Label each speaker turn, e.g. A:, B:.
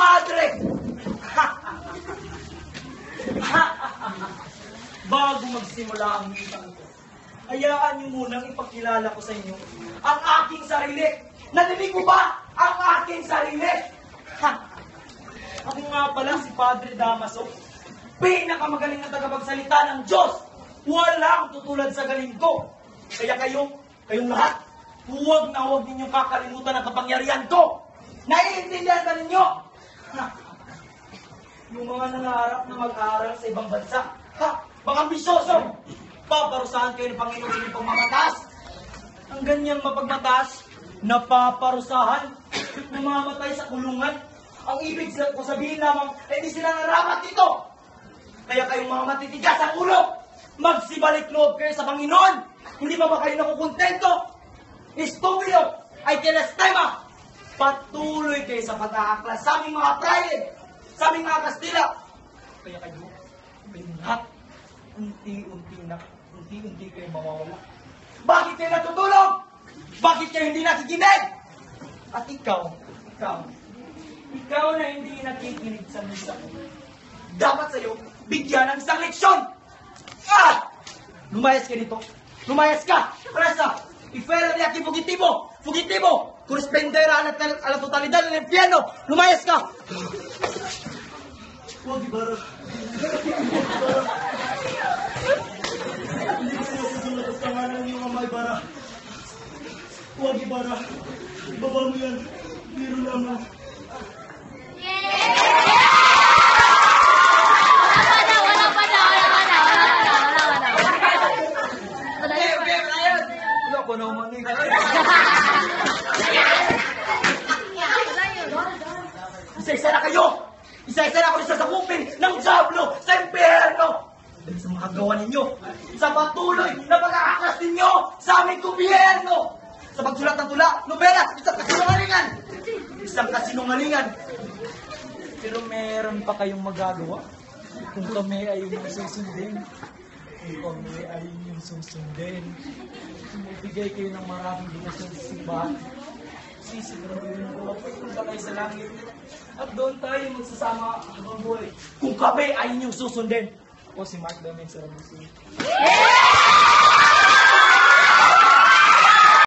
A: Padre! Bago magsimula ang mitang ito, hayaan niyo munang ipakilala ko sa inyo ang aking sarili. Narinig mo ba ang aking sarili? Ako nga pala si Padre Damaso, pinakamagaling na tagapagsalita ng Diyos. Walang tutulad sa galing ko. Kaya kayong lahat, huwag na huwag ninyong kakalimutan ang kapangyarihan ko. Naiintindihan ba ninyo? Yung mga nangarap na mag-aaral sa ibang bansa, mga ambisyoso, paparusahan kayo ng Panginoon ng pagmamataas. Ang ganyang mapagmataas, napaparusahan, namamatay sa kulungan. Ang ibig ko sabihin lamang, hindi sila narapat dito. Kaya kayong mga matitigas ang ulo, magsibalik loob kayo sa Panginoon. Hindi ba kayo nakukontento? Estupido, ay telestema. Patuloy kayo sa pag-aaklas sa aming mga praile, sa aming mga Kastila. Kaya kayo lahat, unti-unti kayo mawawala. Bakit kayo natutulog? Bakit kayo hindi nakikinig? At ikaw na hindi nakikinig sa misa, dapat sa'yo bigyan ng isang leksyon. Lumayas ka dito. Lumayas ka. Presa. Ifuera de aquí fugitivo. Fugitivo. Correspondera a la totalidad del infierno. Lumayas ka. Huwag ibarang. Hindi ko sinusunod sa tanganan niyo mga Ibarra. Huwag Ibarra. Ibaba mo yan. Biro lamang. Ako naman eh. Isa-isa na kayo! Isa-isa na ako isasakupin ng Diablo sa impyerno! Dahil sa mga gawa ninyo, sa patuloy na pag-aaklas ninyo sa aming gobyerno! Sa pagsulat ng tula, nobela, isang kasinungalingan! Isang kasinungalingan! Pero meron pa kayong magagawa kung kami ay yung susundin. Kung kami ay yung susundin. Bigay kayo ng maraming dinasyon sa simbahan. Sisiguraduhin ko, punta kayo sa langit. At doon tayo magsasama habang buhay. Kung kami ay inyong susundin. Ako si Mark Damien sa Rabusin.